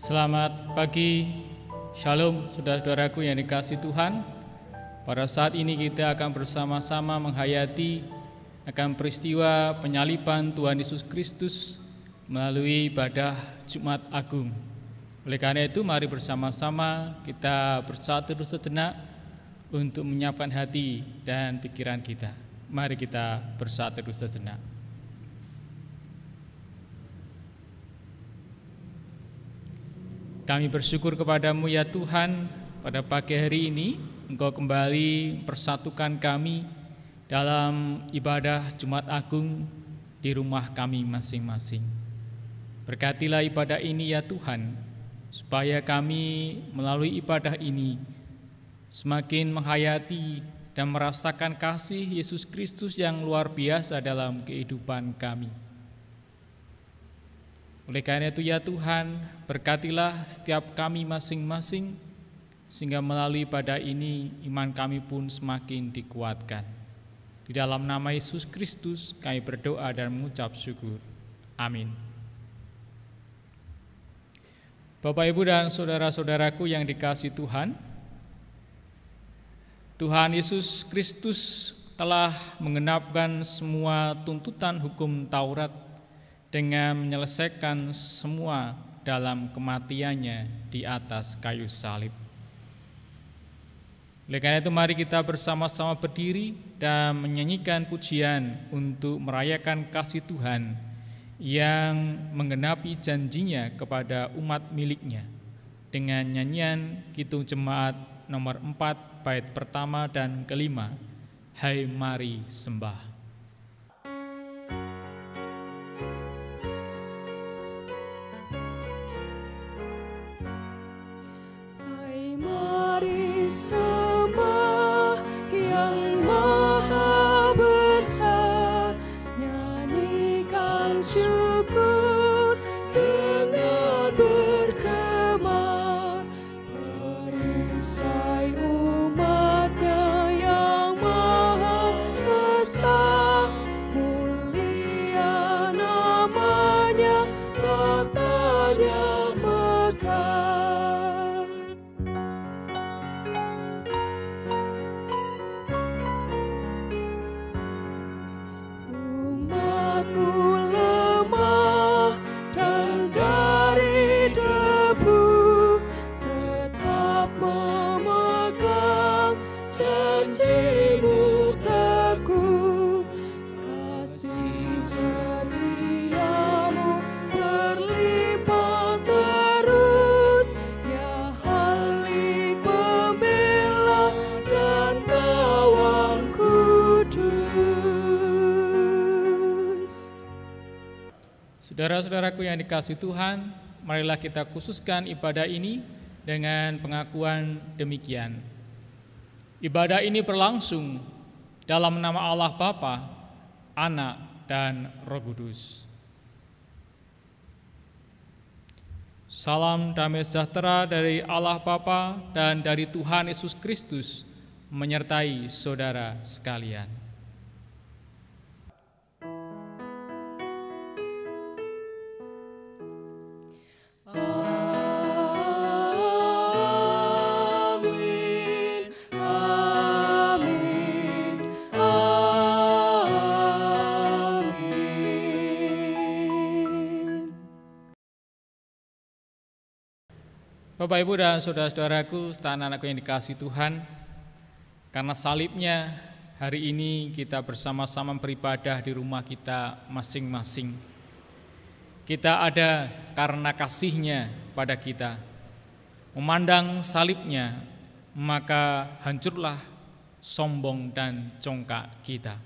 Selamat pagi, Shalom saudara-saudaraku yang dikasihi Tuhan. Pada saat ini kita akan bersama-sama menghayati akan peristiwa penyaliban Tuhan Yesus Kristus melalui ibadah Jumat Agung. Oleh karena itu mari bersama-sama kita bersatu sejenak untuk menyiapkan hati dan pikiran kita. Mari kita bersatu sejenak. Kami bersyukur kepadamu ya Tuhan, pada pagi hari ini Engkau kembali persatukan kami dalam ibadah Jumat Agung di rumah kami masing-masing. Berkatilah ibadah ini ya Tuhan, supaya kami melalui ibadah ini semakin menghayati dan merasakan kasih Yesus Kristus yang luar biasa dalam kehidupan kami. Oleh karena itu ya Tuhan, berkatilah setiap kami masing-masing, sehingga melalui ibadah ini iman kami pun semakin dikuatkan. Di dalam nama Yesus Kristus kami berdoa dan mengucap syukur. Amin. Bapak, Ibu, dan saudara-saudaraku yang dikasihi Tuhan, Tuhan Yesus Kristus telah menggenapkan semua tuntutan hukum Taurat dengan menyelesaikan semua dalam kematiannya di atas kayu salib. Oleh karena itu mari kita bersama-sama berdiri dan menyanyikan pujian untuk merayakan kasih Tuhan yang menggenapi janjinya kepada umat miliknya dengan nyanyian Kidung Jemaat nomor 4 bait pertama dan kelima, Hai Mari Sembah. Sembah yang maha besar, nyanyikan syukur dengan bergema, perisai umatnya yang maha esa, mulia namanya, tahtanya megah. Janjimu teguh, kasih setiamu berlimpah terus, ya Halik pembela dan kawan kudus. Saudara-saudaraku yang dikasihi Tuhan, marilah kita khususkan ibadah ini dengan pengakuan demikian. Ibadah ini berlangsung dalam nama Allah Bapa, Anak, dan Roh Kudus. Salam damai sejahtera dari Allah Bapa dan dari Tuhan Yesus Kristus menyertai saudara sekalian. Bapak, Ibu, dan saudara-saudaraku, serta anak-anakku yang dikasihi Tuhan, karena salibnya hari ini kita bersama-sama beribadah di rumah kita masing-masing. Kita ada karena kasih-Nya pada kita. Memandang salibnya, maka hancurlah sombong dan congkak kita.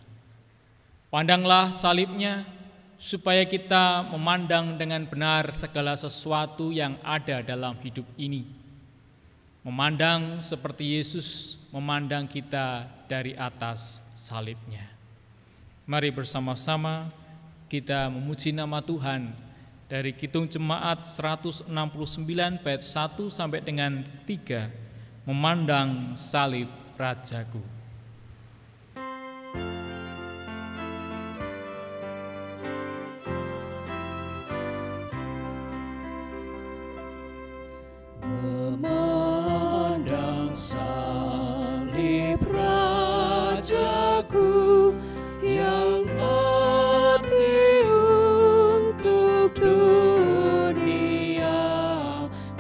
Pandanglah salibnya, supaya kita memandang dengan benar segala sesuatu yang ada dalam hidup ini. Memandang seperti Yesus memandang kita dari atas salibnya. Mari bersama-sama kita memuji nama Tuhan dari Kidung Jemaat 169 bait 1 sampai dengan 3, memandang salib Rajaku. Memandang salib Rajaku yang mati untuk dunia,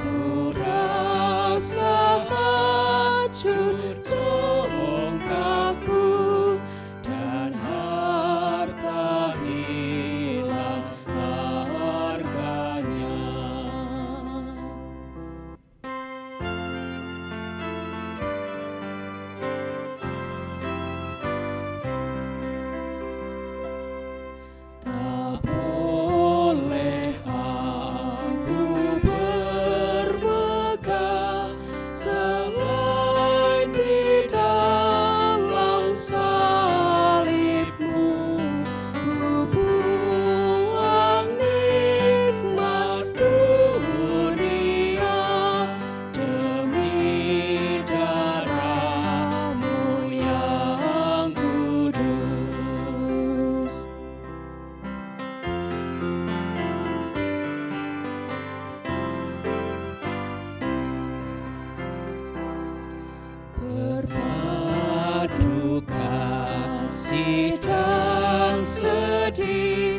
ku rasa hancur congkakku dan harta hilang harganya. Tak boleh aku bermegah selain di dalam salib-Mu. Ku buang nikmat dunia demi darah-Mu yang kudus. Berpadu kasih dan sedih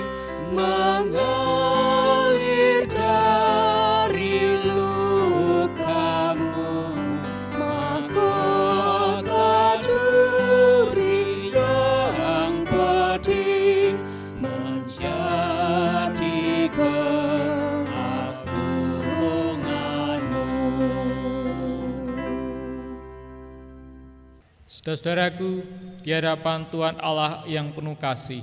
mengalir dari luka-Mu, mahkota duri yang pedih menjadi keagungan-Mu. Saudara-saudaraku, di hadapan Tuhan Allah yang penuh kasih,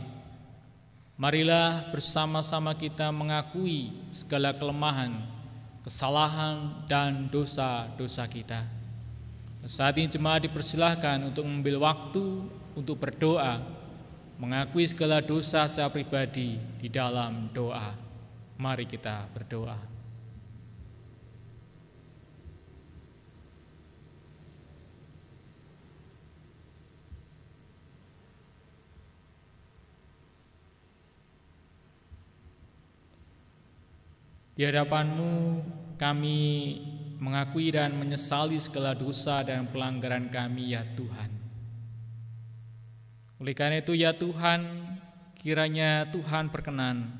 marilah bersama-sama kita mengakui segala kelemahan, kesalahan, dan dosa-dosa kita. Saat ini jemaat dipersilahkan untuk mengambil waktu untuk berdoa, mengakui segala dosa secara pribadi di dalam doa. Mari kita berdoa. Di hadapan-Mu kami mengakui dan menyesali segala dosa dan pelanggaran kami, ya Tuhan. Oleh karena itu, ya Tuhan, kiranya Tuhan berkenan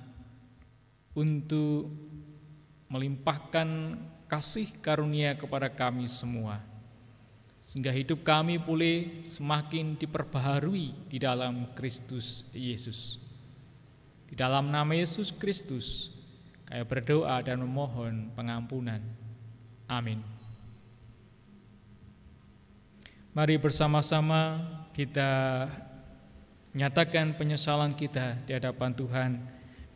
untuk melimpahkan kasih karunia kepada kami semua, sehingga hidup kami boleh semakin diperbaharui di dalam Kristus Yesus. Di dalam nama Yesus Kristus, kami berdoa dan memohon pengampunan. Amin. Mari bersama-sama kita nyatakan penyesalan kita di hadapan Tuhan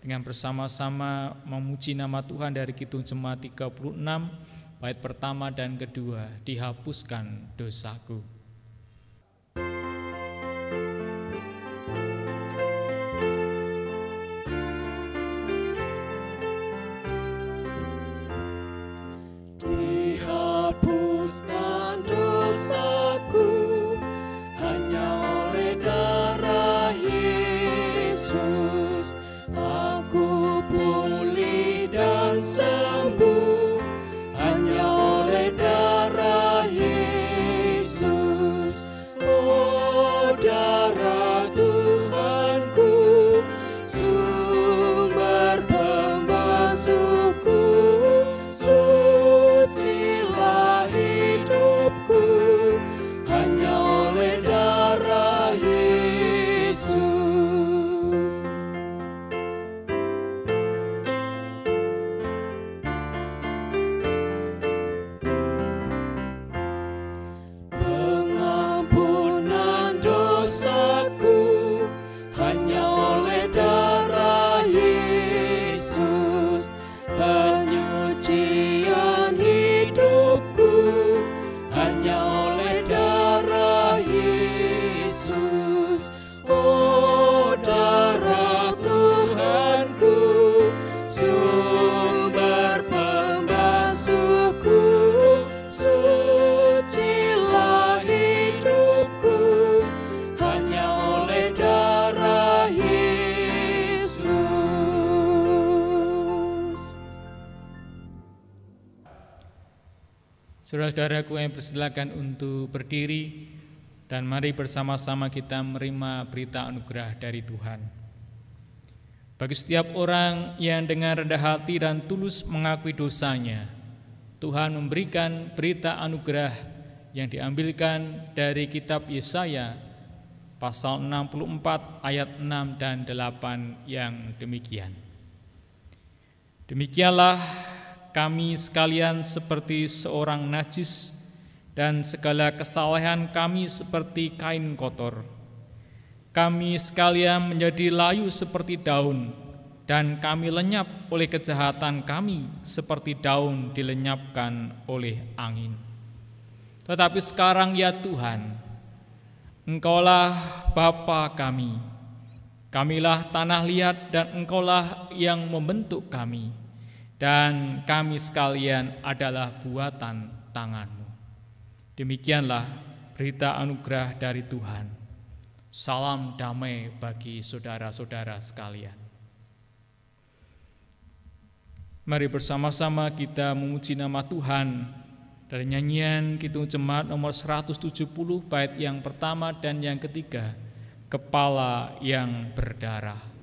dengan bersama-sama memuji nama Tuhan dari Kidung Jemaat 36 bait pertama dan kedua, dihapuskan dosaku. Dihapuskan dosaku hanya oleh darah Yesus. Aku pulih dan sembuh hanya oleh darah Yesus. Saudara-saudaraku yang persilakan untuk berdiri dan mari bersama-sama kita menerima berita anugerah dari Tuhan. Bagi setiap orang yang dengan rendah hati dan tulus mengakui dosanya, Tuhan memberikan berita anugerah yang diambilkan dari kitab Yesaya pasal 64 ayat 6 dan 8 yang demikian. Demikianlah kami sekalian seperti seorang najis, dan segala kesalahan kami seperti kain kotor. Kami sekalian menjadi layu seperti daun, dan kami lenyap oleh kejahatan kami seperti daun dilenyapkan oleh angin. Tetapi sekarang ya Tuhan, Engkaulah Bapa kami. Kamilah tanah liat dan Engkaulah yang membentuk kami. Dan kami sekalian adalah buatan tangan-Mu. Demikianlah berita anugerah dari Tuhan. Salam damai bagi saudara-saudara sekalian. Mari bersama-sama kita memuji nama Tuhan dari nyanyian Kidung Jemaat nomor 170 bait yang pertama dan yang ketiga, Kepala yang Berdarah.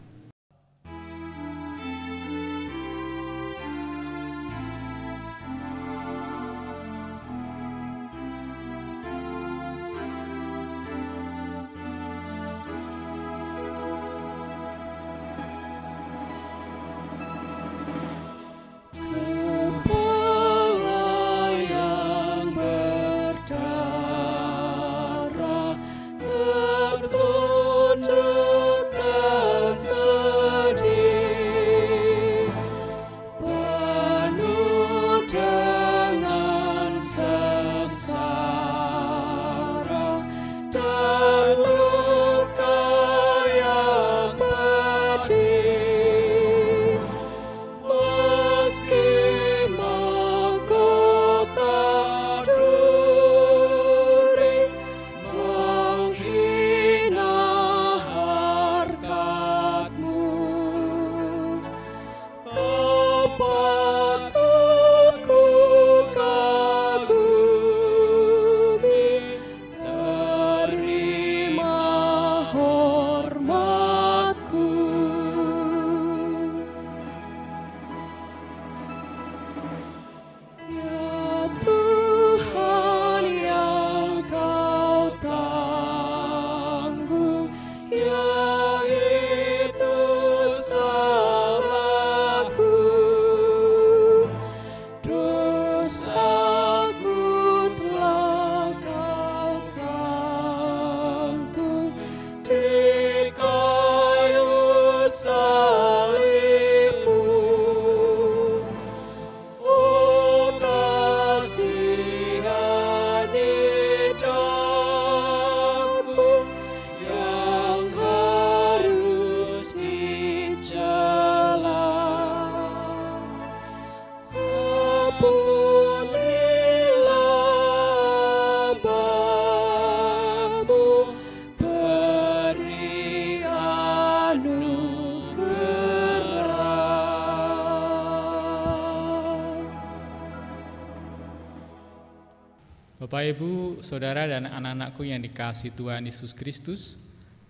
Bapak, Ibu, Saudara, dan anak-anakku yang dikasihi Tuhan Yesus Kristus,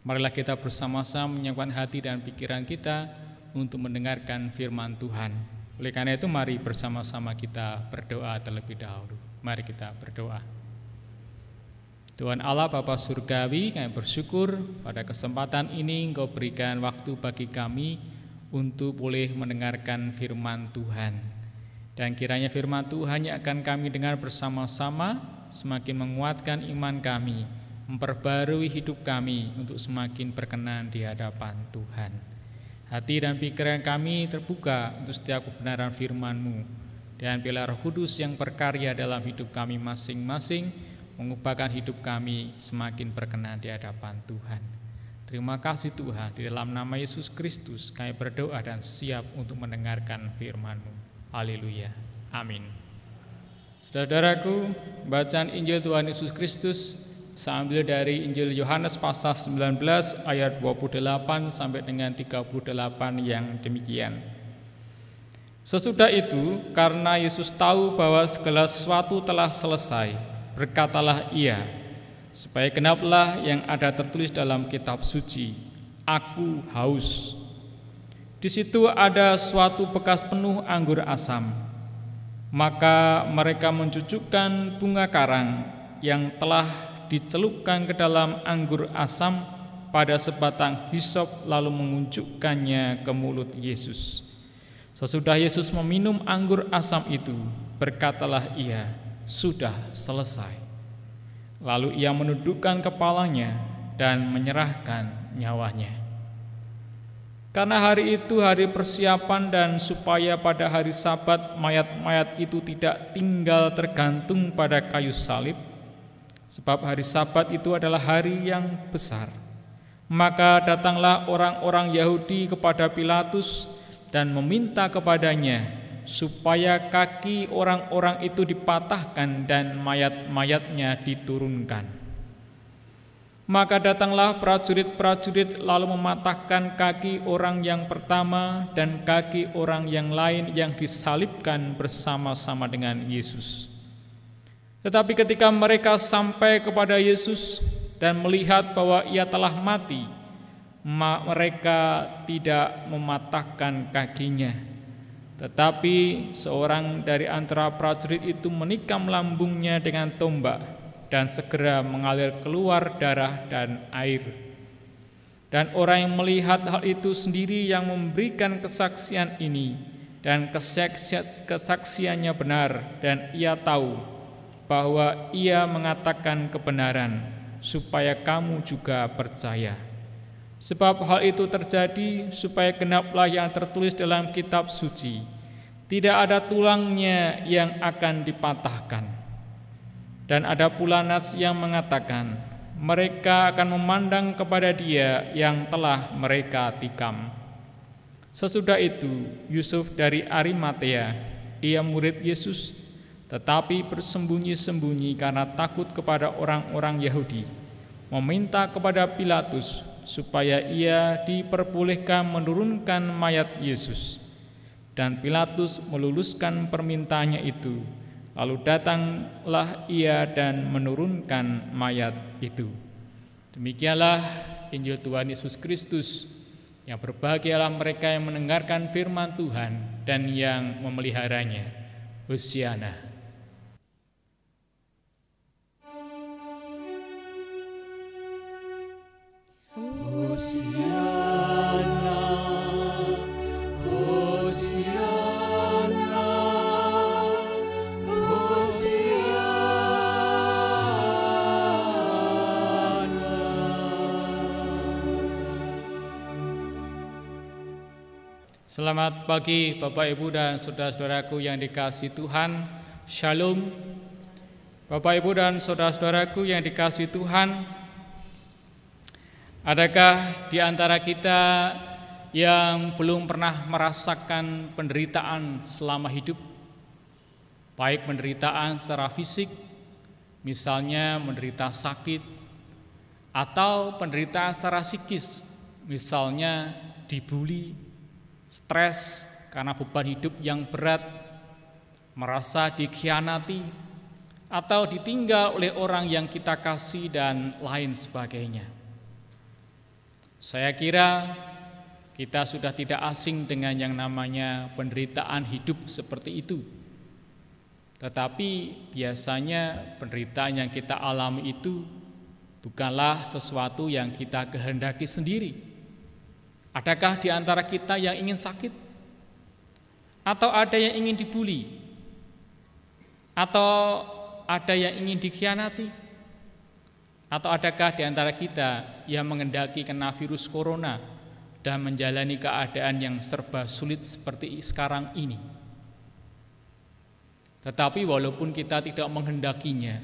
marilah kita bersama-sama menyiapkan hati dan pikiran kita untuk mendengarkan firman Tuhan. Oleh karena itu, mari bersama-sama kita berdoa terlebih dahulu. Mari kita berdoa. Tuhan Allah Bapa Surgawi, kami bersyukur pada kesempatan ini Engkau berikan waktu bagi kami untuk boleh mendengarkan firman Tuhan. Dan kiranya firman Tuhan yang akan kami dengar bersama-sama semakin menguatkan iman kami, memperbarui hidup kami untuk semakin berkenan di hadapan Tuhan. Hati dan pikiran kami terbuka untuk setiap kebenaran firman-Mu, dan biarlah Roh Kudus yang berkarya dalam hidup kami masing-masing mengubahkan hidup kami semakin berkenan di hadapan Tuhan. Terima kasih Tuhan, di dalam nama Yesus Kristus kami berdoa dan siap untuk mendengarkan firman-Mu. Haleluya. Amin. Saudara-saudaraku, bacaan Injil Tuhan Yesus Kristus saya ambil dari Injil Yohanes pasal 19 ayat 28 sampai dengan 38 yang demikian. Sesudah itu, karena Yesus tahu bahwa segala sesuatu telah selesai, berkatalah Ia, supaya genaplah yang ada tertulis dalam kitab suci, "Aku haus." Di situ ada suatu bekas penuh anggur asam. Maka mereka mencucukkan bunga karang yang telah dicelupkan ke dalam anggur asam pada sebatang hisop, lalu mengunjukkannya ke mulut Yesus. Sesudah Yesus meminum anggur asam itu, berkatalah Ia, "Sudah selesai." Lalu Ia menundukkan kepalanya dan menyerahkan nyawanya. Karena hari itu hari persiapan dan supaya pada hari Sabat mayat-mayat itu tidak tinggal tergantung pada kayu salib, sebab hari Sabat itu adalah hari yang besar, maka datanglah orang-orang Yahudi kepada Pilatus dan meminta kepadanya supaya kaki orang-orang itu dipatahkan dan mayat-mayatnya diturunkan. Maka datanglah prajurit-prajurit lalu mematahkan kaki orang yang pertama dan kaki orang yang lain yang disalibkan bersama-sama dengan Yesus. Tetapi ketika mereka sampai kepada Yesus dan melihat bahwa Ia telah mati, mereka tidak mematahkan kakinya. Tetapi seorang dari antara prajurit itu menikam lambungnya dengan tombak, dan segera mengalir keluar darah dan air. Dan orang yang melihat hal itu sendiri yang memberikan kesaksian ini, dan kesaksiannya benar, dan ia tahu bahwa ia mengatakan kebenaran, supaya kamu juga percaya. Sebab hal itu terjadi supaya genaplah yang tertulis dalam kitab suci, tidak ada tulangnya yang akan dipatahkan. Dan ada pula nats yang mengatakan, mereka akan memandang kepada Dia yang telah mereka tikam. Sesudah itu, Yusuf dari Arimatea, ia murid Yesus, tetapi bersembunyi-sembunyi karena takut kepada orang-orang Yahudi, meminta kepada Pilatus supaya ia diperbolehkan menurunkan mayat Yesus. Dan Pilatus meluluskan permintaannya itu. Lalu datanglah ia dan menurunkan mayat itu. Demikianlah Injil Tuhan Yesus Kristus. Yang berbahagialah mereka yang mendengarkan firman Tuhan dan yang memeliharanya. Hosiana. Hosiana, Hosiana, Hosiana. Selamat pagi Bapak Ibu dan saudara-saudaraku yang dikasihi Tuhan. Shalom. Bapak Ibu dan saudara-saudaraku yang dikasihi Tuhan, adakah di antara kita yang belum pernah merasakan penderitaan selama hidup? Baik penderitaan secara fisik, misalnya menderita sakit, atau penderitaan secara psikis, misalnya dibully, stres karena beban hidup yang berat, merasa dikhianati, atau ditinggal oleh orang yang kita kasih dan lain sebagainya. Saya kira kita sudah tidak asing dengan yang namanya penderitaan hidup seperti itu. Tetapi biasanya penderitaan yang kita alami itu bukanlah sesuatu yang kita kehendaki sendiri. Adakah di antara kita yang ingin sakit? Atau ada yang ingin dibully? Atau ada yang ingin dikhianati? Atau adakah di antara kita yang mengendaki kena virus corona dan menjalani keadaan yang serba sulit seperti sekarang ini? Tetapi walaupun kita tidak menghendakinya,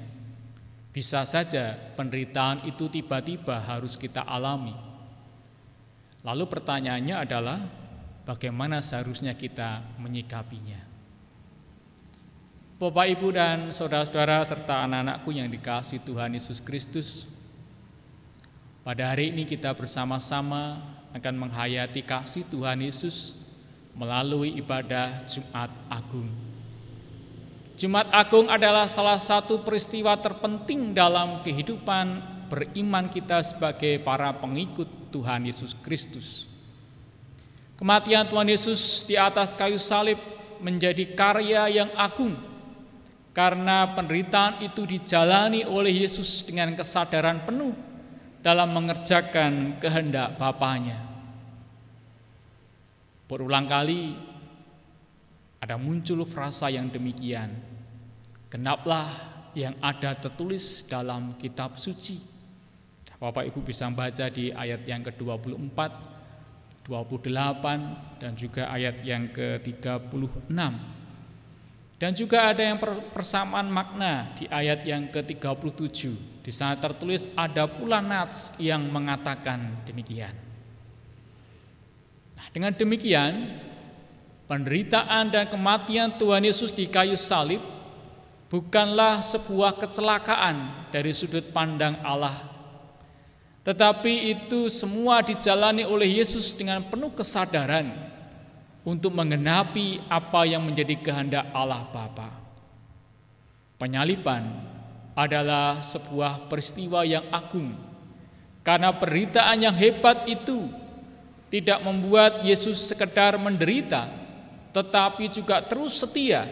bisa saja penderitaan itu tiba-tiba harus kita alami. Lalu pertanyaannya adalah, bagaimana seharusnya kita menyikapinya? Bapak, Ibu, dan saudara-saudara serta anak-anakku yang dikasihi Tuhan Yesus Kristus, pada hari ini kita bersama-sama akan menghayati kasih Tuhan Yesus melalui ibadah Jumat Agung. Jumat Agung adalah salah satu peristiwa terpenting dalam kehidupan beriman kita sebagai para pengikut Tuhan Yesus Kristus. Kematian Tuhan Yesus di atas kayu salib menjadi karya yang agung karena penderitaan itu dijalani oleh Yesus dengan kesadaran penuh dalam mengerjakan kehendak Bapanya. Berulang kali ada muncul frasa yang demikian, genaplah yang ada tertulis dalam kitab suci. Bapak Ibu bisa membaca di ayat yang ke-24, 28 dan juga ayat yang ke-36. Dan juga ada yang persamaan makna di ayat yang ke-37. Di sana tertulis ada pula nats yang mengatakan demikian. Nah, dengan demikian, penderitaan dan kematian Tuhan Yesus di kayu salib bukanlah sebuah kecelakaan dari sudut pandang Allah, tetapi itu semua dijalani oleh Yesus dengan penuh kesadaran untuk menggenapi apa yang menjadi kehendak Allah Bapa. Penyaliban adalah sebuah peristiwa yang agung, karena penderitaan yang hebat itu tidak membuat Yesus sekedar menderita, tetapi juga terus setia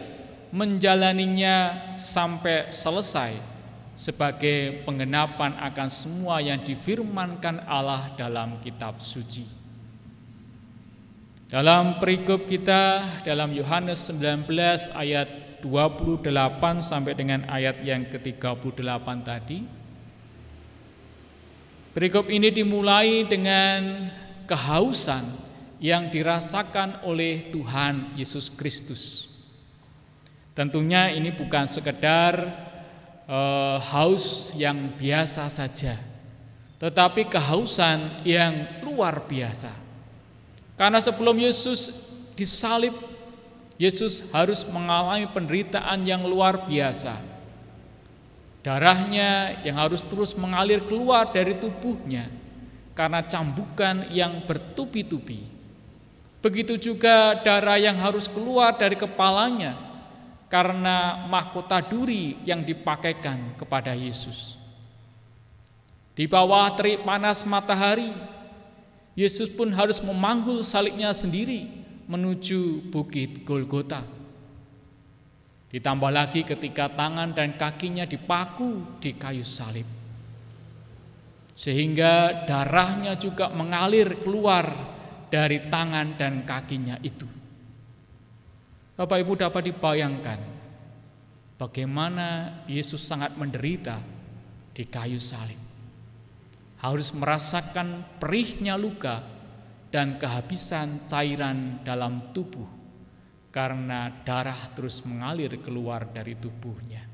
menjalaninya sampai selesai sebagai penggenapan akan semua yang difirmankan Allah dalam kitab suci. Dalam perikop kita dalam Yohanes 19 ayat 28 sampai dengan ayat yang ke-38 tadi, perikop ini dimulai dengan kehausan yang dirasakan oleh Tuhan Yesus Kristus. Tentunya ini bukan sekedar haus yang biasa saja, tetapi kehausan yang luar biasa. Karena sebelum Yesus disalib, Yesus harus mengalami penderitaan yang luar biasa. Darahnya yang harus terus mengalir keluar dari tubuhnya karena cambukan yang bertubi-tubi. Begitu juga darah yang harus keluar dari kepalanya karena mahkota duri yang dipakaikan kepada Yesus. Di bawah terik panas matahari, Yesus pun harus memanggul salibnya sendiri menuju bukit Golgota. Ditambah lagi ketika tangan dan kakinya dipaku di kayu salib, sehingga darahnya juga mengalir keluar dari tangan dan kakinya itu. Bapak Ibu dapat dibayangkan bagaimana Yesus sangat menderita di kayu salib. Harus merasakan perihnya luka dan kehabisan cairan dalam tubuh karena darah terus mengalir keluar dari tubuhnya.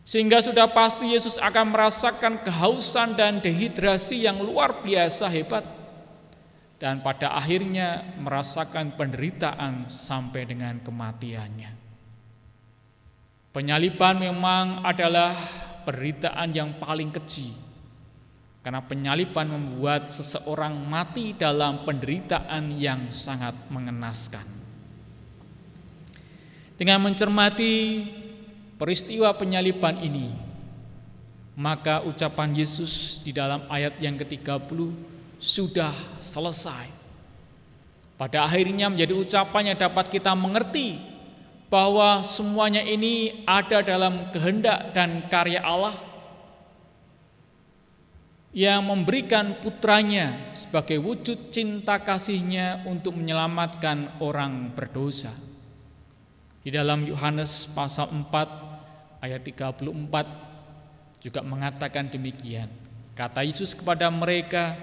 Sehingga sudah pasti Yesus akan merasakan kehausan dan dehidrasi yang luar biasa hebat, dan pada akhirnya merasakan penderitaan sampai dengan kematiannya. Penyaliban memang adalah penderitaan yang paling keji, karena penyaliban membuat seseorang mati dalam penderitaan yang sangat mengenaskan. Dengan mencermati peristiwa penyaliban ini, maka ucapan Yesus di dalam ayat yang ke-30 sudah selesai. Pada akhirnya menjadi ucapan yang dapat kita mengerti bahwa semuanya ini ada dalam kehendak dan karya Allah yang memberikan putranya sebagai wujud cinta kasihnya untuk menyelamatkan orang berdosa. Di dalam Yohanes pasal 4 ayat 34 juga mengatakan demikian. Kata Yesus kepada mereka,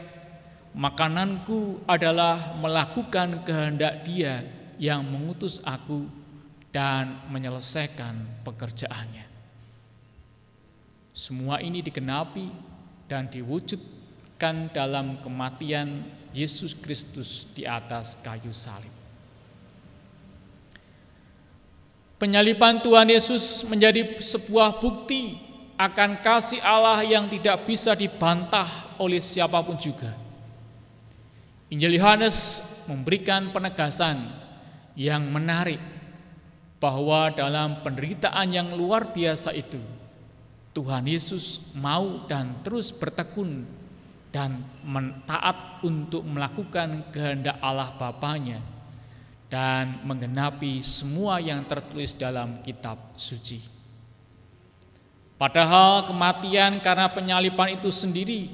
makananku adalah melakukan kehendak Dia yang mengutus aku dan menyelesaikan pekerjaannya. Semua ini digenapi dan diwujudkan dalam kematian Yesus Kristus di atas kayu salib. Penyaliban Tuhan Yesus menjadi sebuah bukti akan kasih Allah yang tidak bisa dibantah oleh siapapun juga. Injil Yohanes memberikan penegasan yang menarik bahwa dalam penderitaan yang luar biasa itu Tuhan Yesus mau dan terus bertekun dan taat untuk melakukan kehendak Allah Bapanya dan menggenapi semua yang tertulis dalam kitab suci. Padahal kematian karena penyaliban itu sendiri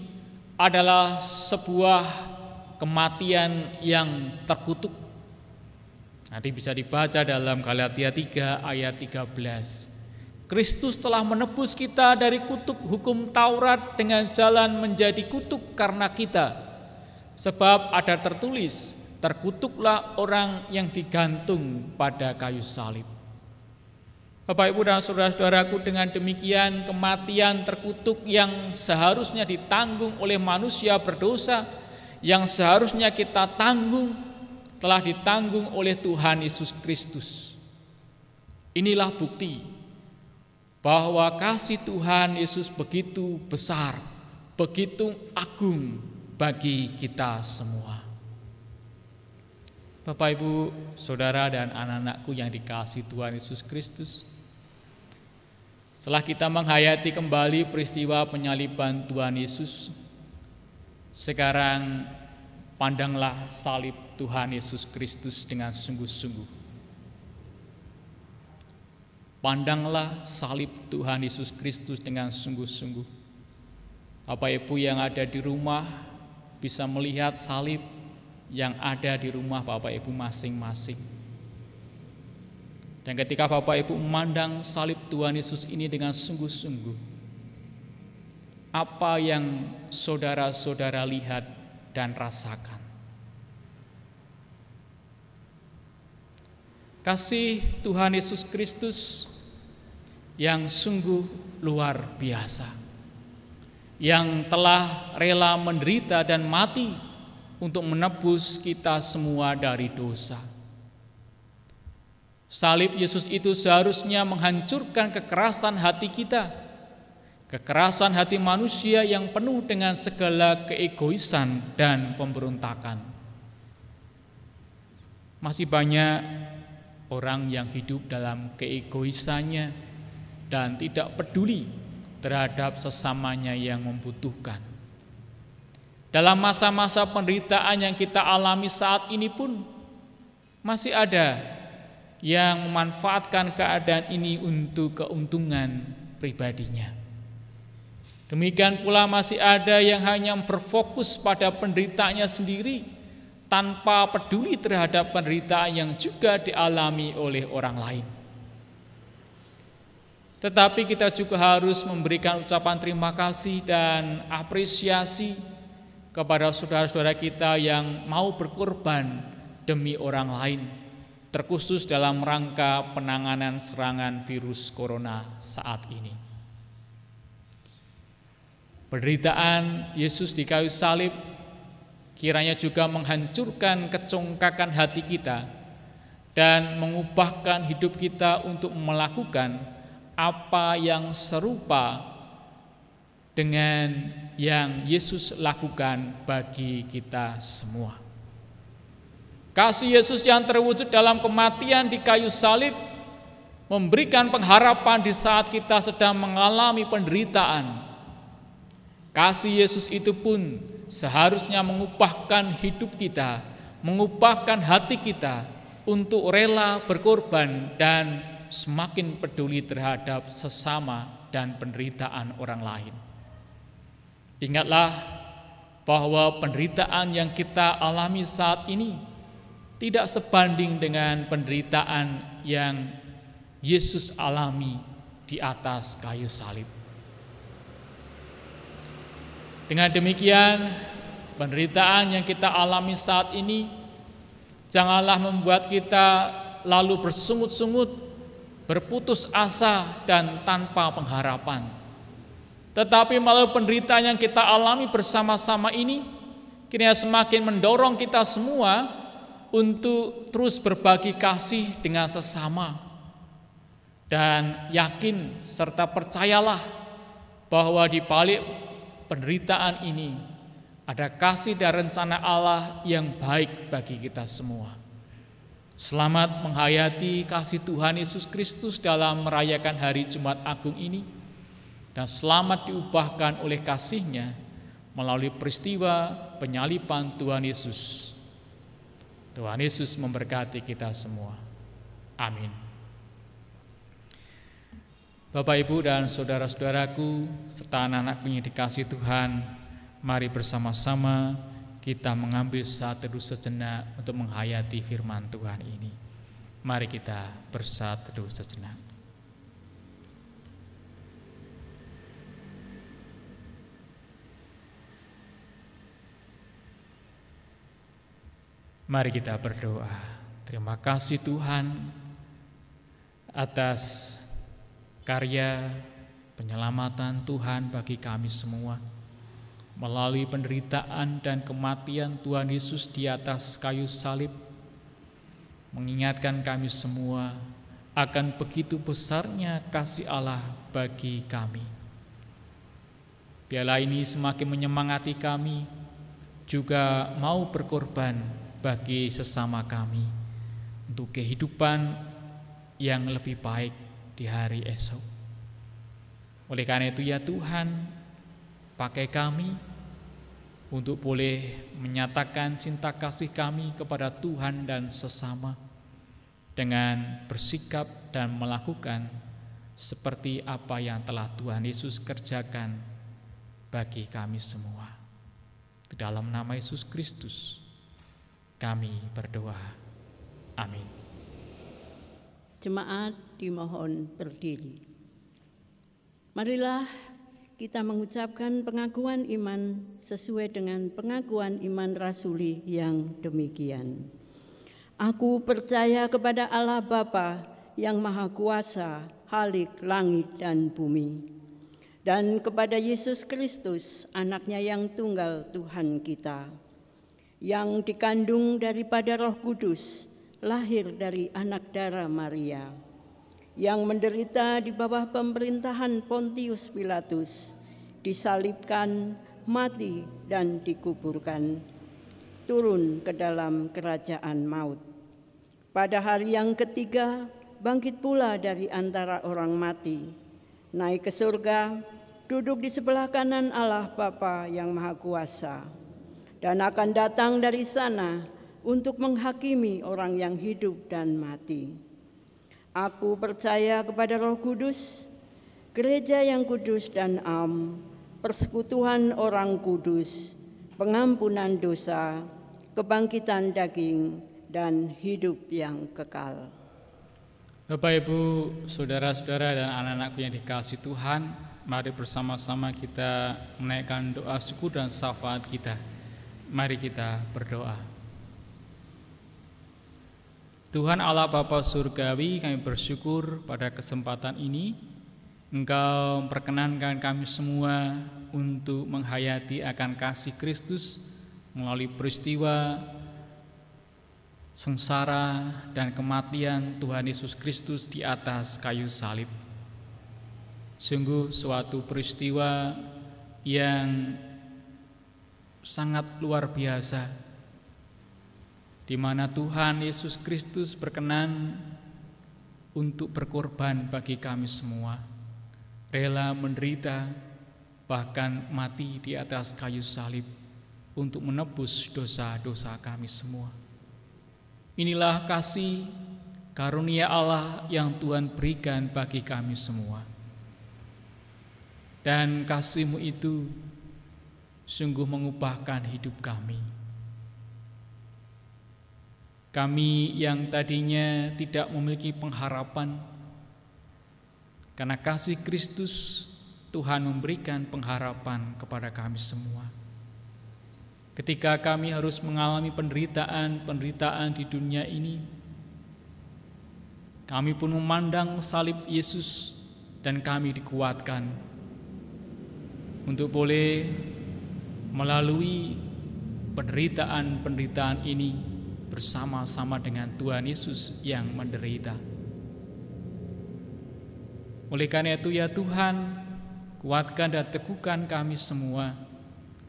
adalah sebuah kematian yang terkutuk. Nanti bisa dibaca dalam Galatia 3 ayat 13. Kristus telah menebus kita dari kutuk hukum Taurat dengan jalan menjadi kutuk karena kita. Sebab ada tertulis, terkutuklah orang yang digantung pada kayu salib. Bapak, Ibu, dan saudara-saudaraku, dengan demikian kematian terkutuk yang seharusnya ditanggung oleh manusia berdosa, yang seharusnya kita tanggung, telah ditanggung oleh Tuhan Yesus Kristus. Inilah bukti bahwa kasih Tuhan Yesus begitu besar, begitu agung bagi kita semua. Bapak, Ibu, saudara, dan anak-anakku yang dikasihi Tuhan Yesus Kristus, setelah kita menghayati kembali peristiwa penyaliban Tuhan Yesus, sekarang pandanglah salib Tuhan Yesus Kristus dengan sungguh-sungguh. Pandanglah salib Tuhan Yesus Kristus dengan sungguh-sungguh. Bapak Ibu yang ada di rumah bisa melihat salib yang ada di rumah Bapak Ibu masing-masing. Dan ketika Bapak Ibu memandang salib Tuhan Yesus ini dengan sungguh-sungguh, apa yang saudara-saudara lihat dan rasakan? Kasih Tuhan Yesus Kristus yang sungguh luar biasa, yang telah rela menderita dan mati untuk menebus kita semua dari dosa. Salib Yesus itu seharusnya menghancurkan kekerasan hati kita, kekerasan hati manusia yang penuh dengan segala keegoisan dan pemberontakan. Masih banyak orang yang hidup dalam keegoisannya dan tidak peduli terhadap sesamanya yang membutuhkan. Dalam masa-masa penderitaan yang kita alami saat ini pun masih ada yang memanfaatkan keadaan ini untuk keuntungan pribadinya. Demikian pula masih ada yang hanya berfokus pada penderitaannya sendiri tanpa peduli terhadap penderitaan yang juga dialami oleh orang lain. Tetapi kita juga harus memberikan ucapan terima kasih dan apresiasi kepada saudara-saudara kita yang mau berkorban demi orang lain, terkhusus dalam rangka penanganan serangan virus corona saat ini. Penderitaan Yesus di kayu salib kiranya juga menghancurkan kecongkakan hati kita dan mengubahkan hidup kita untuk melakukan apa yang serupa dengan yang Yesus lakukan bagi kita semua. Kasih Yesus yang terwujud dalam kematian di kayu salib memberikan pengharapan di saat kita sedang mengalami penderitaan. Kasih Yesus itu pun seharusnya mengubahkan hidup kita, mengubahkan hati kita untuk rela berkorban dan semakin peduli terhadap sesama dan penderitaan orang lain. Ingatlah bahwa penderitaan yang kita alami saat ini tidak sebanding dengan penderitaan yang Yesus alami di atas kayu salib. Dengan demikian, penderitaan yang kita alami saat ini janganlah membuat kita lalu bersungut-sungut, berputus asa dan tanpa pengharapan. Tetapi melalui penderitaan yang kita alami bersama-sama ini, kiranya semakin mendorong kita semua untuk terus berbagi kasih dengan sesama. Dan yakin serta percayalah bahwa di balik penderitaan ini ada kasih dan rencana Allah yang baik bagi kita semua. Selamat menghayati kasih Tuhan Yesus Kristus dalam merayakan hari Jumat Agung ini, dan selamat diubahkan oleh kasih-Nya melalui peristiwa penyaliban Tuhan Yesus. Tuhan Yesus memberkati kita semua. Amin. Bapak, Ibu, dan saudara-saudaraku, serta anak-anakku yang dikasihi Tuhan, mari bersama-sama kita mengambil saat teduh sejenak untuk menghayati firman Tuhan ini. Mari kita bersaat teduh sejenak. Mari kita berdoa. Terima kasih Tuhan atas karya penyelamatan Tuhan bagi kami semua. Melalui penderitaan dan kematian Tuhan Yesus di atas kayu salib, mengingatkan kami semua akan begitu besarnya kasih Allah bagi kami. Biarlah ini semakin menyemangati kami, juga mau berkorban bagi sesama kami untuk kehidupan yang lebih baik di hari esok. Oleh karena itu ya Tuhan, pakai kami untuk boleh menyatakan cinta kasih kami kepada Tuhan dan sesama dengan bersikap dan melakukan seperti apa yang telah Tuhan Yesus kerjakan bagi kami semua. Di dalam nama Yesus Kristus kami berdoa. Amin. Jemaat dimohon berdiri. Marilah kita mengucapkan pengakuan iman sesuai dengan pengakuan iman rasuli yang demikian. Aku percaya kepada Allah Bapa yang Maha Kuasa, Khalik langit dan bumi, dan kepada Yesus Kristus, Anaknya yang tunggal Tuhan kita, yang dikandung daripada Roh Kudus, lahir dari anak darah Maria, yang menderita di bawah pemerintahan Pontius Pilatus, disalibkan, mati, dan dikuburkan, turun ke dalam kerajaan maut. Pada hari yang ketiga, bangkit pula dari antara orang mati, naik ke surga, duduk di sebelah kanan Allah Bapa yang Maha Kuasa, dan akan datang dari sana untuk menghakimi orang yang hidup dan mati. Aku percaya kepada Roh Kudus, gereja yang kudus dan am, persekutuan orang kudus, pengampunan dosa, kebangkitan daging, dan hidup yang kekal. Bapak, Ibu, saudara-saudara, dan anak-anakku yang dikasihi Tuhan, mari bersama-sama kita menaikkan doa syukur dan syafaat kita. Mari kita berdoa. Tuhan Allah Bapa Surgawi, kami bersyukur pada kesempatan ini Engkau perkenankan kami semua untuk menghayati akan kasih Kristus melalui peristiwa sengsara dan kematian Tuhan Yesus Kristus di atas kayu salib. Sungguh suatu peristiwa yang sangat luar biasa, di mana Tuhan Yesus Kristus berkenan untuk berkorban bagi kami semua, rela menderita bahkan mati di atas kayu salib untuk menebus dosa-dosa kami semua. Inilah kasih karunia Allah yang Tuhan berikan bagi kami semua, dan kasih-Mu itu sungguh mengubahkan hidup kami. Kami yang tadinya tidak memiliki pengharapan, karena kasih Kristus, Tuhan memberikan pengharapan kepada kami semua. Ketika kami harus mengalami penderitaan di dunia ini, kami pun memandang salib Yesus dan kami dikuatkan untuk boleh melalui penderitaan ini bersama-sama dengan Tuhan Yesus yang menderita. Oleh karena itu ya Tuhan, kuatkan dan teguhkan kami semua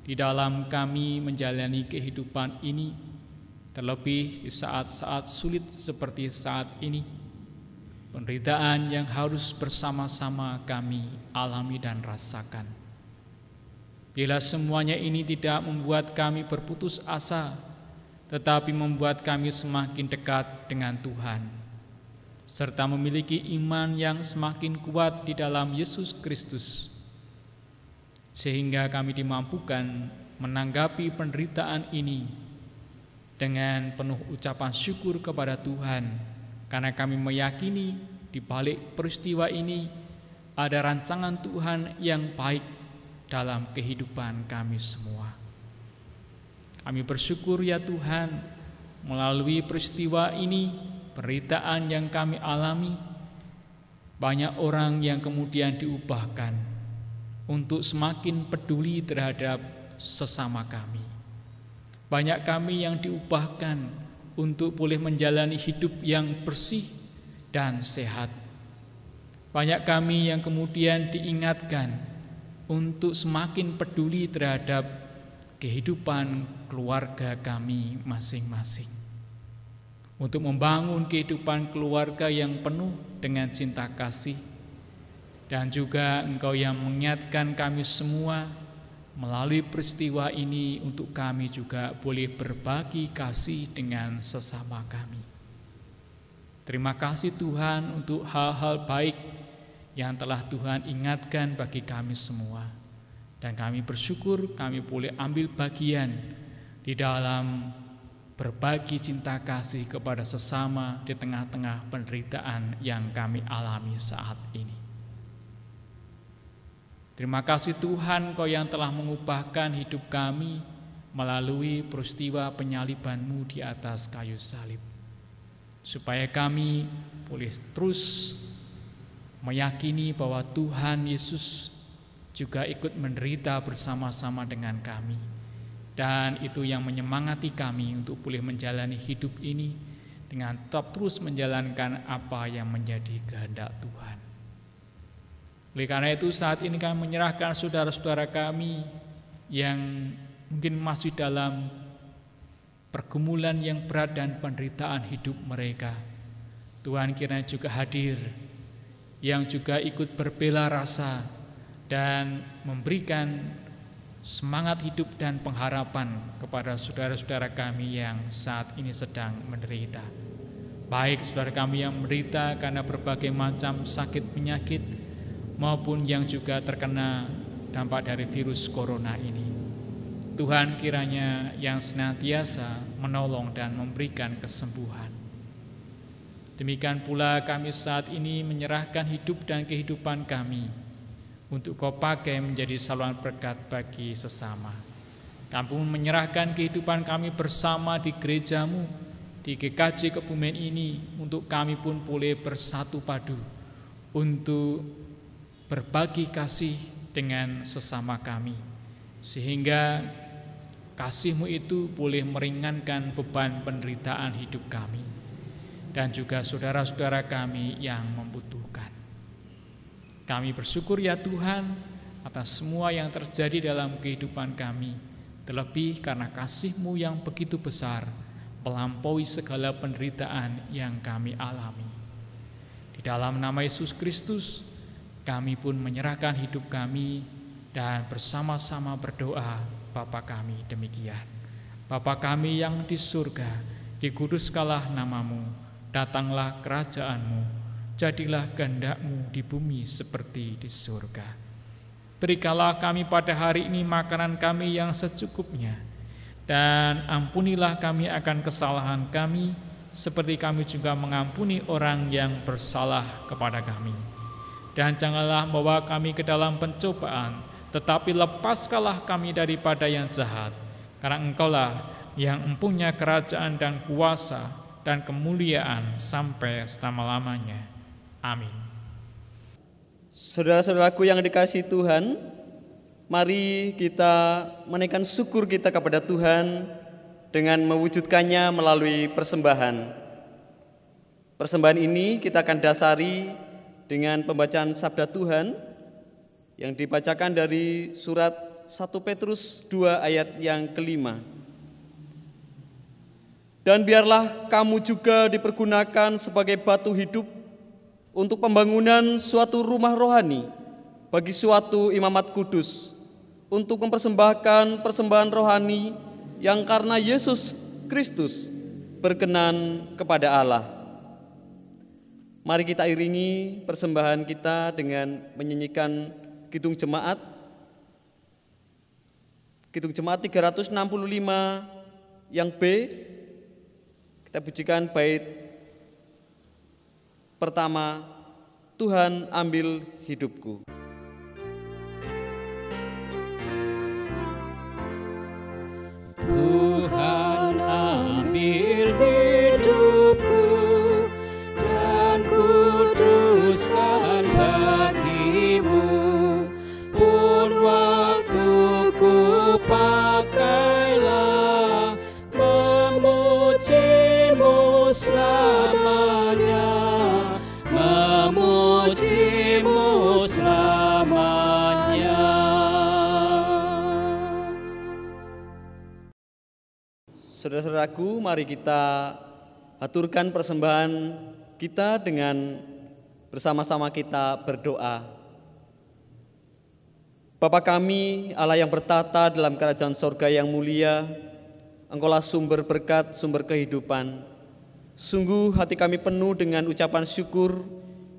di dalam kami menjalani kehidupan ini, terlebih di saat-saat sulit seperti saat ini, penderitaan yang harus bersama-sama kami alami dan rasakan. Bila semuanya ini tidak membuat kami berputus asa, tetapi membuat kami semakin dekat dengan Tuhan, serta memiliki iman yang semakin kuat di dalam Yesus Kristus, sehingga kami dimampukan menanggapi penderitaan ini dengan penuh ucapan syukur kepada Tuhan, karena kami meyakini di balik peristiwa ini ada rancangan Tuhan yang baik dalam kehidupan kami semua. Kami bersyukur ya Tuhan, melalui peristiwa ini, penderitaan yang kami alami, banyak orang yang kemudian diubahkan untuk semakin peduli terhadap sesama kami. Banyak kami yang diubahkan untuk boleh menjalani hidup yang bersih dan sehat. Banyak kami yang kemudian diingatkan untuk semakin peduli terhadap kehidupan keluarga kami masing-masing, untuk membangun kehidupan keluarga yang penuh dengan cinta kasih. Dan juga Engkau yang mengingatkan kami semua melalui peristiwa ini untuk kami juga boleh berbagi kasih dengan sesama kami. Terima kasih Tuhan untuk hal-hal baik yang telah Tuhan ingatkan bagi kami semua. Dan kami bersyukur kami boleh ambil bagian di dalam berbagi cinta kasih kepada sesama di tengah-tengah penderitaan yang kami alami saat ini. Terima kasih Tuhan, Kau yang telah mengubahkan hidup kami melalui peristiwa penyaliban-Mu di atas kayu salib, supaya kami boleh terus meyakini bahwa Tuhan Yesus juga ikut menderita bersama-sama dengan kami. Dan itu yang menyemangati kami untuk boleh menjalani hidup ini dengan tetap terus menjalankan apa yang menjadi kehendak Tuhan. Oleh karena itu saat ini kami menyerahkan saudara-saudara kami yang mungkin masih dalam pergumulan yang berat dan penderitaan hidup mereka. Tuhan kiranya juga hadir, yang juga ikut berbela rasa dan memberikan semangat hidup dan pengharapan kepada saudara-saudara kami yang saat ini sedang menderita. Baik saudara kami yang menderita karena berbagai macam sakit penyakit, maupun yang juga terkena dampak dari virus corona ini. Tuhan kiranya yang senantiasa menolong dan memberikan kesembuhan. Demikian pula kami saat ini menyerahkan hidup dan kehidupan kami untuk Kau pakai menjadi saluran berkat bagi sesama. Kami pun menyerahkan kehidupan kami bersama di gereja-Mu, di GKJ Kebumen ini, untuk kami pun boleh bersatu padu untuk berbagi kasih dengan sesama kami, sehingga kasih-Mu itu boleh meringankan beban penderitaan hidup kami dan juga saudara-saudara kami yang membutuhkan. Kami bersyukur ya Tuhan atas semua yang terjadi dalam kehidupan kami, terlebih karena kasih-Mu yang begitu besar melampaui segala penderitaan yang kami alami. Di dalam nama Yesus Kristus, kami pun menyerahkan hidup kami dan bersama-sama berdoa Bapa kami demikian. Bapa kami yang di surga, dikuduskanlah nama-Mu, datanglah kerajaan-Mu, jadilah kehendak-Mu di bumi seperti di surga. Berikanlah kami pada hari ini makanan kami yang secukupnya, dan ampunilah kami akan kesalahan kami, seperti kami juga mengampuni orang yang bersalah kepada kami. Dan janganlah membawa kami ke dalam pencobaan, tetapi lepaskanlah kami daripada yang jahat, karena Engkau-lah yang mempunyai kerajaan dan kuasa dan kemuliaan sampai selama-lamanya. Amin. Saudara-saudaraku yang dikasihi Tuhan, mari kita menaikkan syukur kita kepada Tuhan dengan mewujudkannya melalui persembahan. Persembahan ini kita akan dasari dengan pembacaan sabda Tuhan yang dibacakan dari surat 1 Petrus 2 ayat yang kelima. Dan biarlah kamu juga dipergunakan sebagai batu hidup untuk pembangunan suatu rumah rohani bagi suatu imamat kudus, untuk mempersembahkan persembahan rohani yang karena Yesus Kristus berkenan kepada Allah. Mari kita iringi persembahan kita dengan menyanyikan Kidung Jemaat. Kidung Jemaat 365 yang B. Kita pujikan bait pertama, Tuhan ambil hidupku. Tuhan ambil hidupku dan kuduskan bagimu, pun waktuku pakailah memujimu selamanya, memujimu selamanya. Saudara-saudaraku, mari kita aturkan persembahan kita dengan bersama-sama kita berdoa. Bapa kami, Allah yang bertata dalam kerajaan sorga yang mulia, Engkaulah sumber berkat, sumber kehidupan. Sungguh hati kami penuh dengan ucapan syukur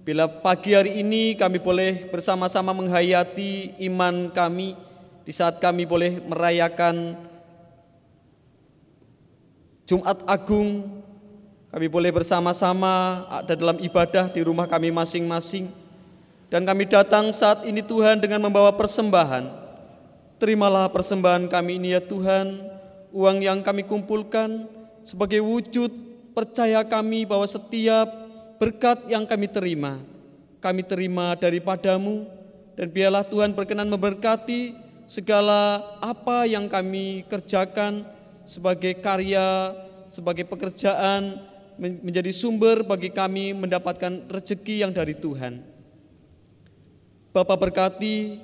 bila pagi hari ini kami boleh bersama-sama menghayati iman kami di saat kami boleh merayakan Jumat Agung. Kami boleh bersama-sama ada dalam ibadah di rumah kami masing-masing. Dan kami datang saat ini Tuhan dengan membawa persembahan. Terimalah persembahan kami ini ya Tuhan, uang yang kami kumpulkan sebagai wujud percaya kami bahwa setiap berkat yang kami terima daripada-Mu. Dan biarlah Tuhan berkenan memberkati segala apa yang kami kerjakan sebagai karya, sebagai pekerjaan, menjadi sumber bagi kami mendapatkan rezeki yang dari Tuhan. Bapa berkati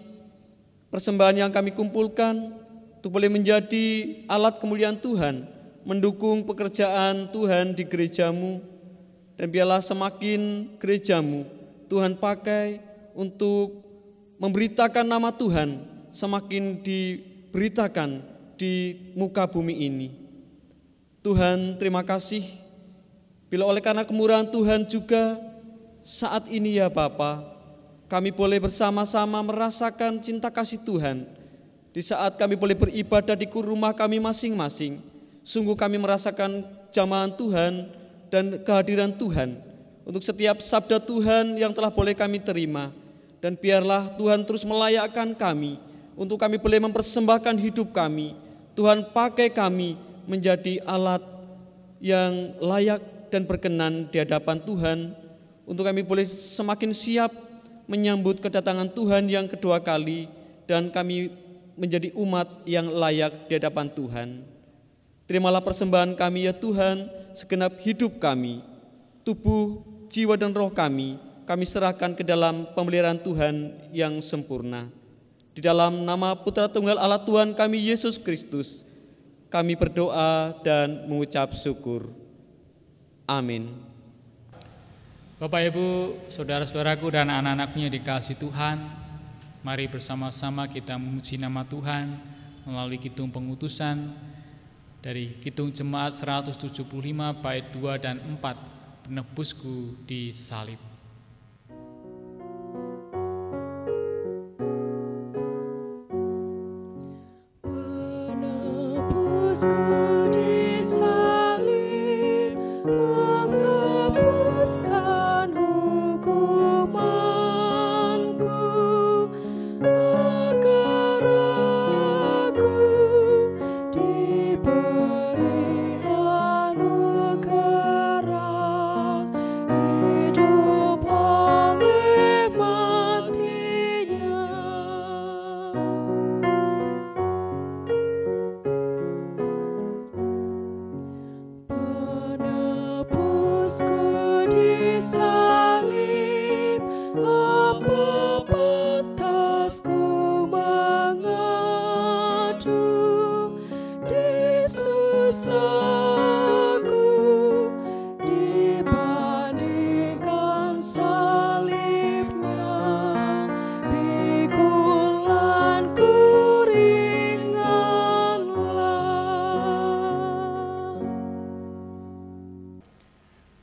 persembahan yang kami kumpulkan untuk boleh menjadi alat kemuliaan Tuhan, mendukung pekerjaan Tuhan di gereja-Mu, dan biarlah semakin gereja-Mu Tuhan pakai untuk memberitakan nama Tuhan, semakin diberitakan di muka bumi ini. Tuhan, terima kasih bila oleh karena kemurahan Tuhan juga saat ini ya Bapa, kami boleh bersama-sama merasakan cinta kasih Tuhan. Di saat kami boleh beribadah di rumah kami masing-masing, sungguh kami merasakan jamahan Tuhan dan kehadiran Tuhan untuk setiap sabda Tuhan yang telah boleh kami terima. Dan biarlah Tuhan terus melayakkan kami untuk kami boleh mempersembahkan hidup kami. Tuhan pakai kami menjadi alat yang layak dan berkenan di hadapan Tuhan, untuk kami boleh semakin siap menyambut kedatangan Tuhan yang kedua kali, dan kami menjadi umat yang layak di hadapan Tuhan. Terimalah persembahan kami ya Tuhan, segenap hidup kami, tubuh, jiwa dan roh kami serahkan ke dalam pemeliharaan Tuhan yang sempurna. Di dalam nama Putra Tunggal Allah Tuhan kami Yesus Kristus, kami berdoa dan mengucap syukur. Amin. Bapak Ibu, saudara-saudaraku dan anak-anakku yang dikasihi Tuhan, mari bersama-sama kita memuji nama Tuhan melalui kidung pengutusan dari Kidung Jemaat 175 bait 2 dan 4, Penebusku di salib. Penebusku di salib menghapuskan hukumanku, agar aku diberi anugerah hidup oleh matinya.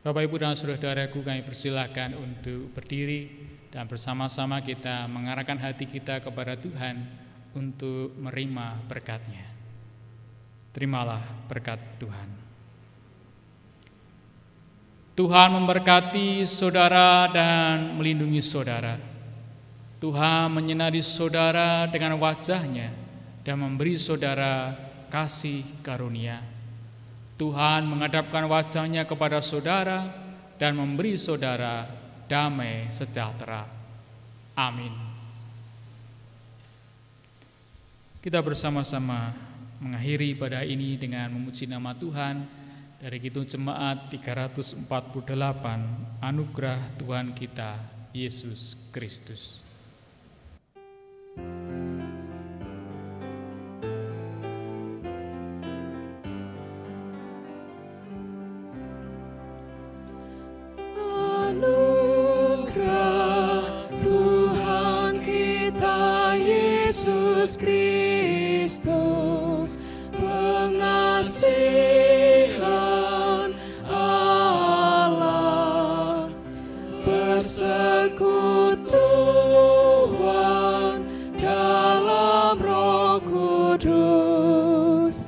Bapak, Ibu, dan saudara-saudaraku, kami persilahkan untuk berdiri dan bersama-sama kita mengarahkan hati kita kepada Tuhan untuk menerima berkat-Nya. Terimalah berkat Tuhan. Tuhan memberkati saudara dan melindungi saudara. Tuhan menyinari saudara dengan wajah-Nya dan memberi saudara kasih karunia. Tuhan menghadapkan wajah-Nya kepada saudara dan memberi saudara damai sejahtera. Amin. Kita bersama-sama mengakhiri pada ini dengan memuji nama Tuhan dari Kidung Jemaat 348, Anugerah Tuhan kita Yesus Kristus. Anugerah Tuhan kita Yesus Kristus, pengasihan Allah, persekutuan dalam Roh Kudus,